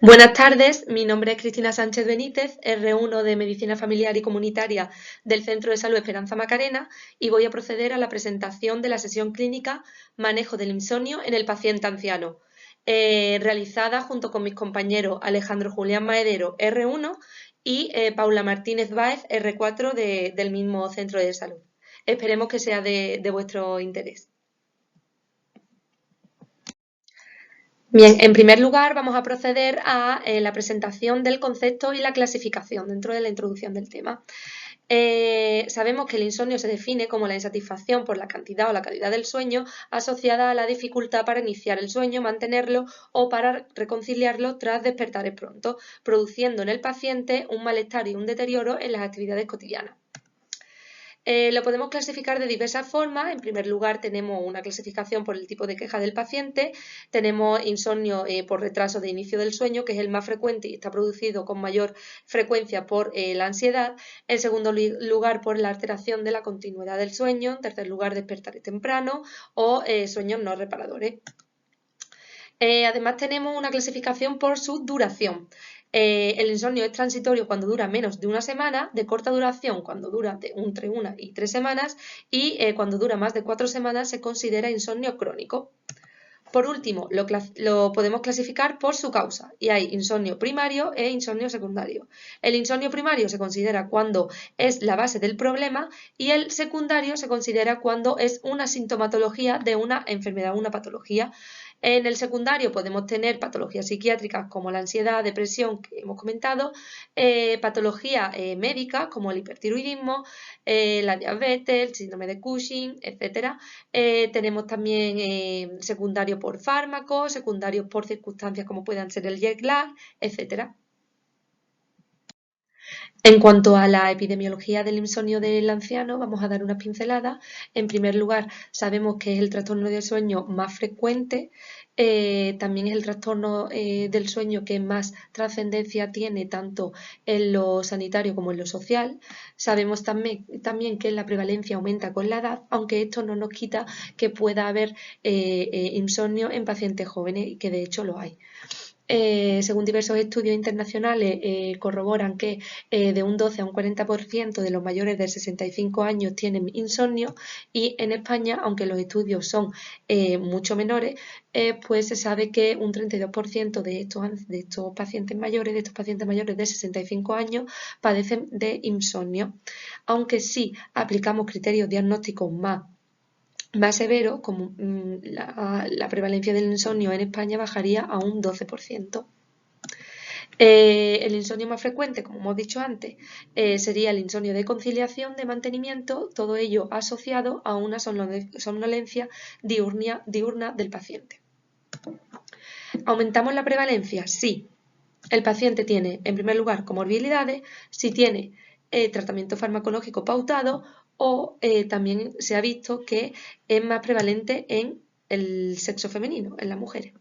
Buenas tardes, mi nombre es Cristina Sánchez Benítez, R1 de Medicina Familiar y Comunitaria del Centro de Salud Esperanza Macarena y voy a proceder a la presentación de la sesión clínica Manejo del insomnio en el paciente anciano, realizada junto con mis compañeros Alejandro Julián Maedero, R1 y Paula Martínez Báez, R4 del mismo Centro de Salud. Esperemos que sea de vuestro interés. Bien, en primer lugar vamos a proceder a la presentación del concepto y la clasificación dentro de la introducción del tema. Sabemos que el insomnio se define como la insatisfacción por la cantidad o la calidad del sueño asociada a la dificultad para iniciar el sueño, mantenerlo o para reconciliarlo tras despertares pronto, produciendo en el paciente un malestar y un deterioro en las actividades cotidianas. Lo podemos clasificar de diversas formas. En primer lugar, tenemos una clasificación por el tipo de queja del paciente. Tenemos insomnio por retraso de inicio del sueño, que es el más frecuente y está producido con mayor frecuencia por la ansiedad. En segundo lugar, por la alteración de la continuidad del sueño. En tercer lugar, despertares temprano o sueños no reparadores. Además tenemos una clasificación por su duración. El insomnio es transitorio cuando dura menos de una semana, de corta duración cuando dura entre 1 y 3 semanas y cuando dura más de 4 semanas se considera insomnio crónico. Por último, lo podemos clasificar por su causa y hay insomnio primario e insomnio secundario. El insomnio primario se considera cuando es la base del problema y el secundario se considera cuando es una sintomatología de una enfermedad, una patología. En el secundario podemos tener patologías psiquiátricas como la ansiedad, depresión que hemos comentado, patologías médicas como el hipertiroidismo, la diabetes, el síndrome de Cushing, etc. Tenemos también secundario por fármacos, secundarios por circunstancias como puedan ser el jet lag, etc. En cuanto a la epidemiología del insomnio del anciano, vamos a dar unas pinceladas. En primer lugar, sabemos que es el trastorno del sueño más frecuente, también es el trastorno del sueño que más trascendencia tiene tanto en lo sanitario como en lo social. Sabemos también que la prevalencia aumenta con la edad, aunque esto no nos quita que pueda haber insomnio en pacientes jóvenes y que de hecho lo hay. Según diversos estudios internacionales, corroboran que de un 12 a un 40% de los mayores de 65 años tienen insomnio y en España, aunque los estudios son mucho menores, pues se sabe que un 32% de estos pacientes mayores, de 65 años, padecen de insomnio. Aunque sí aplicamos criterios diagnósticos más severo, como la prevalencia del insomnio en España bajaría a un 12%. El insomnio más frecuente, como hemos dicho antes, sería el insomnio de conciliación, de mantenimiento, todo ello asociado a una somnolencia diurna del paciente. ¿Aumentamos la prevalencia? Sí. El paciente tiene, en primer lugar, comorbilidades, si tiene tratamiento farmacológico pautado o también se ha visto que es más prevalente en el sexo femenino, en las mujeres.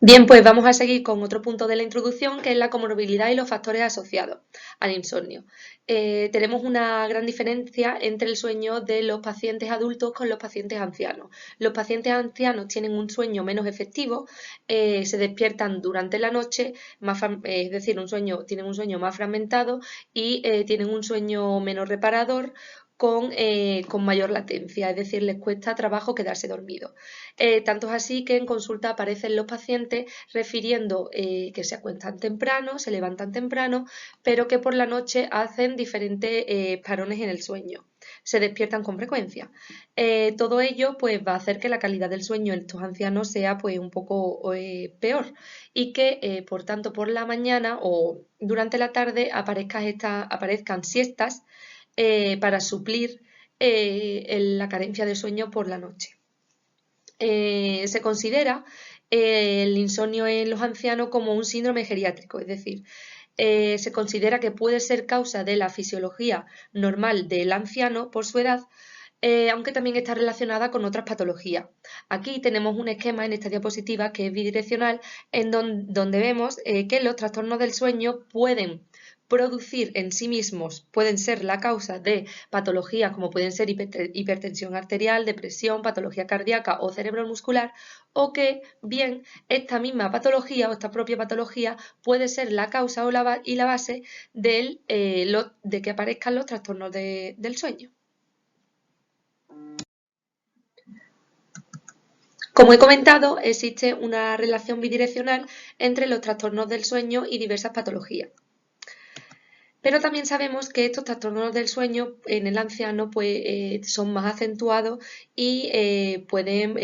Bien, pues vamos a seguir con otro punto de la introducción, que es la comorbilidad y los factores asociados al insomnio. Tenemos una gran diferencia entre el sueño de los pacientes adultos con los pacientes ancianos. Los pacientes ancianos tienen un sueño menos efectivo, se despiertan durante la noche, es decir, tienen un sueño más fragmentado y tienen un sueño menos reparador, con mayor latencia, es decir, les cuesta trabajo quedarse dormidos. Tanto es así que en consulta aparecen los pacientes refiriendo que se acuestan temprano, se levantan temprano, pero que por la noche hacen diferentes parones en el sueño, se despiertan con frecuencia. Todo ello pues va a hacer que la calidad del sueño en estos ancianos sea pues un poco peor y que por tanto por la mañana o durante la tarde aparezcan siestas para suplir la carencia de sueño por la noche. Se considera el insomnio en los ancianos como un síndrome geriátrico, es decir, se considera que puede ser causa de la fisiología normal del anciano por su edad, aunque también está relacionada con otras patologías. Aquí tenemos un esquema en esta diapositiva que es bidireccional, en donde vemos que los trastornos del sueño pueden producir en sí mismos pueden ser la causa de patologías como pueden ser hipertensión arterial, depresión, patología cardíaca o cerebromuscular, o que bien esta misma patología o esta propia patología puede ser la causa y la base de que aparezcan los trastornos del sueño. Como he comentado, existe una relación bidireccional entre los trastornos del sueño y diversas patologías. Pero también sabemos que estos trastornos del sueño en el anciano son más acentuados y pueden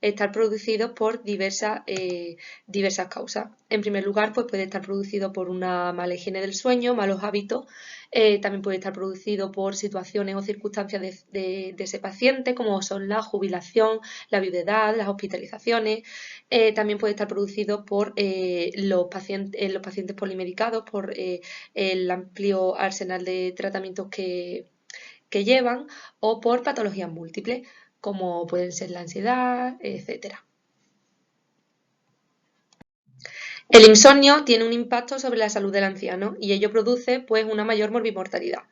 estar producidos por diversas causas. En primer lugar, puede estar producido por una mala higiene del sueño, malos hábitos. También puede estar producido por situaciones o circunstancias de ese paciente, como son la jubilación, la viudedad, las hospitalizaciones. También puede estar producido por los pacientes polimedicados, por el amplio arsenal de tratamientos que llevan, o por patologías múltiples, como pueden ser la ansiedad, etcétera. El insomnio tiene un impacto sobre la salud del anciano y ello produce una mayor morbimortalidad.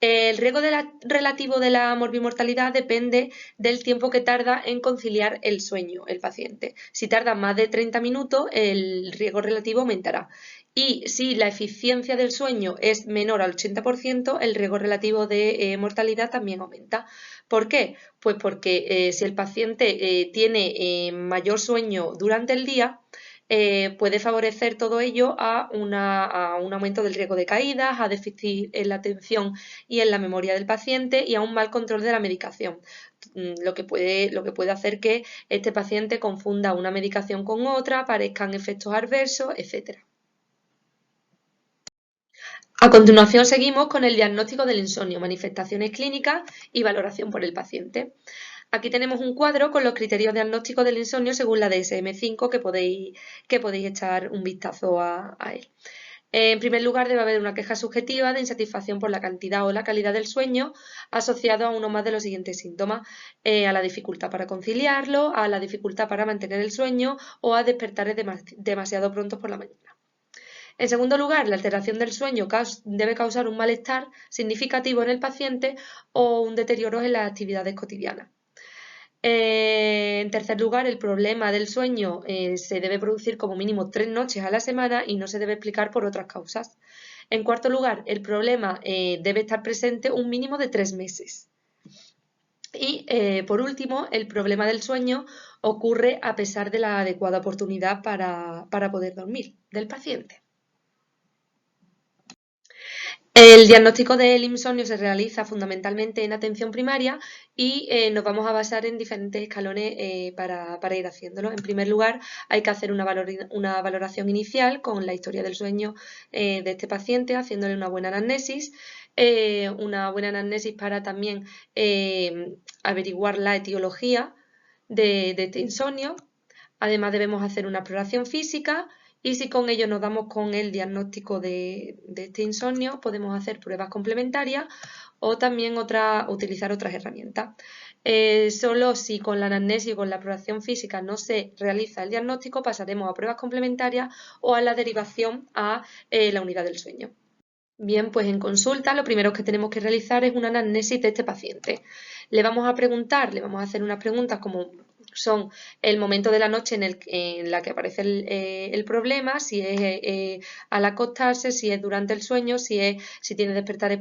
El riesgo relativo de la morbimortalidad depende del tiempo que tarda en conciliar el sueño el paciente. Si tarda más de 30 minutos, el riesgo relativo aumentará. Y si la eficiencia del sueño es menor al 80%, el riesgo relativo de mortalidad también aumenta. ¿Por qué? Pues porque si el paciente tiene mayor sueño durante el día, puede favorecer todo ello a un aumento del riesgo de caídas, a déficit en la atención y en la memoria del paciente y a un mal control de la medicación, lo que puede hacer que este paciente confunda una medicación con otra, aparezcan efectos adversos, etc. A continuación seguimos con el diagnóstico del insomnio, manifestaciones clínicas y valoración por el paciente. Aquí tenemos un cuadro con los criterios diagnósticos del insomnio según la DSM-5 que podéis echar un vistazo a él. En primer lugar, debe haber una queja subjetiva de insatisfacción por la cantidad o la calidad del sueño asociado a uno más de los siguientes síntomas: a la dificultad para conciliarlo, a la dificultad para mantener el sueño o a despertares demasiado pronto por la mañana. En segundo lugar, la alteración del sueño debe causar un malestar significativo en el paciente o un deterioro en las actividades cotidianas. En tercer lugar, el problema del sueño se debe producir como mínimo 3 noches a la semana y no se debe explicar por otras causas. En cuarto lugar, el problema debe estar presente un mínimo de 3 meses. Y por último, el problema del sueño ocurre a pesar de la adecuada oportunidad para poder dormir del paciente. El diagnóstico del insomnio se realiza fundamentalmente en atención primaria y nos vamos a basar en diferentes escalones para ir haciéndolo. En primer lugar, hay que hacer una valoración inicial con la historia del sueño de este paciente, haciéndole una buena anamnesis. Para también averiguar la etiología de este insomnio. Además, debemos hacer una exploración física. Y si con ello nos damos con el diagnóstico de este insomnio, podemos hacer pruebas complementarias o también utilizar otras herramientas. Solo si con la anamnesis y con la exploración física no se realiza el diagnóstico, pasaremos a pruebas complementarias o a la derivación a la unidad del sueño. Bien, pues en consulta lo primero que tenemos que realizar es una anamnesis de este paciente. Le vamos a hacer unas preguntas como son el momento de la noche en la que aparece el problema, si es al acostarse, si es durante el sueño, si tiene despertares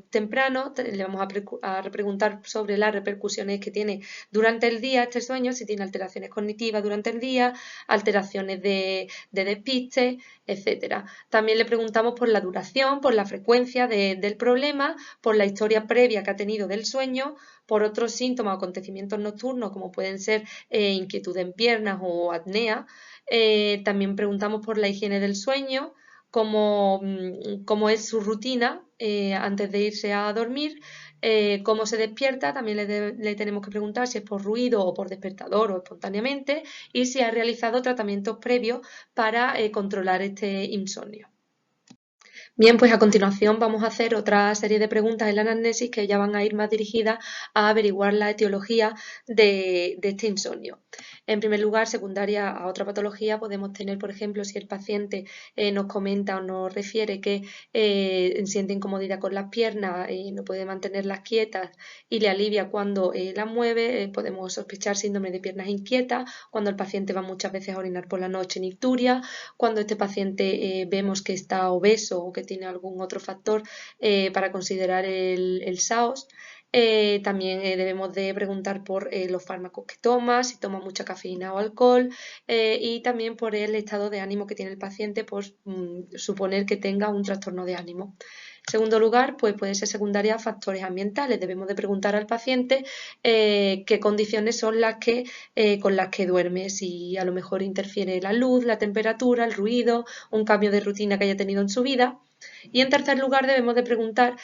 temprano. Le vamos a preguntar sobre las repercusiones que tiene durante el día este sueño, si tiene alteraciones cognitivas durante el día, alteraciones de despiste, etcétera. También le preguntamos por la duración, por la frecuencia del problema, por la historia previa que ha tenido del sueño, por otros síntomas o acontecimientos nocturnos como pueden ser inquietud en piernas o apnea. También preguntamos por la higiene del sueño, cómo es su rutina antes de irse a dormir, cómo se despierta. También le tenemos que preguntar si es por ruido o por despertador o espontáneamente, y si ha realizado tratamientos previos para controlar este insomnio. Bien, pues a continuación vamos a hacer otra serie de preguntas en la anamnesis que ya van a ir más dirigidas a averiguar la etiología de este insomnio. En primer lugar, secundaria a otra patología, podemos tener, por ejemplo, si el paciente nos comenta o nos refiere que siente incomodidad con las piernas, no puede mantenerlas quietas y le alivia cuando las mueve, podemos sospechar síndrome de piernas inquietas, cuando el paciente va muchas veces a orinar por la noche, nicturia, cuando este paciente vemos que está obeso o que tiene algún otro factor para considerar el SAOS. También debemos de preguntar por los fármacos que toma, si toma mucha cafeína o alcohol y también por el estado de ánimo que tiene el paciente, por suponer que tenga un trastorno de ánimo. En segundo lugar, pues puede ser secundaria a factores ambientales. Debemos de preguntar al paciente qué condiciones son las que con las que duerme, si a lo mejor interfiere la luz, la temperatura, el ruido, un cambio de rutina que haya tenido en su vida. Y en tercer lugar debemos de preguntar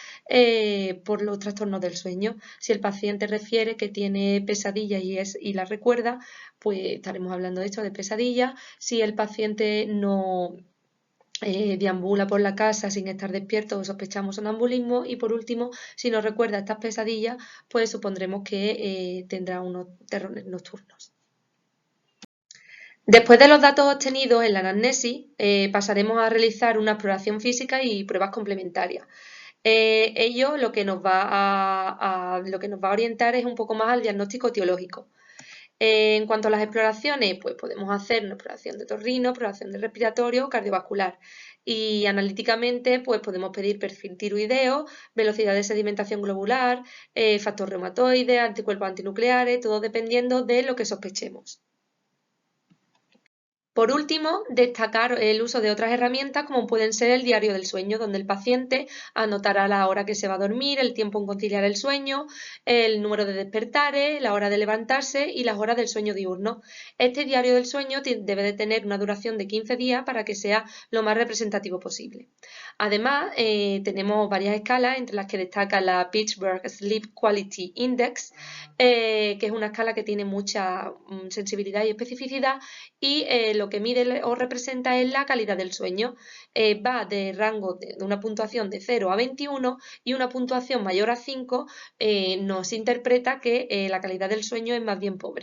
por los trastornos del sueño. Si el paciente refiere que tiene pesadillas y la recuerda, pues estaremos hablando de esto, de pesadillas. Si el paciente no deambula por la casa sin estar despierto o sospechamos sonambulismo. Y por último, si no recuerda estas pesadillas, pues supondremos que tendrá unos terrores nocturnos. Después de los datos obtenidos en la anamnesis, pasaremos a realizar una exploración física y pruebas complementarias. Ello lo que nos va a orientar es un poco más al diagnóstico etiológico. En cuanto a las exploraciones, pues podemos hacer una exploración de torrino, exploración de respiratorio o cardiovascular. Y analíticamente, pues podemos pedir perfil tiroideo, velocidad de sedimentación globular, factor reumatoide, anticuerpos antinucleares, todo dependiendo de lo que sospechemos. Por último, destacar el uso de otras herramientas como pueden ser el diario del sueño, donde el paciente anotará la hora que se va a dormir, el tiempo en conciliar el sueño, el número de despertares, la hora de levantarse y las horas del sueño diurno. Este diario del sueño debe de tener una duración de 15 días para que sea lo más representativo posible. Además, tenemos varias escalas, entre las que destaca la Pittsburgh Sleep Quality Index, que es una escala que tiene mucha sensibilidad y especificidad y lo que mide o representa es la calidad del sueño. Va de rango de una puntuación de 0 a 21 y una puntuación mayor a 5 nos interpreta que la calidad del sueño es más bien pobre.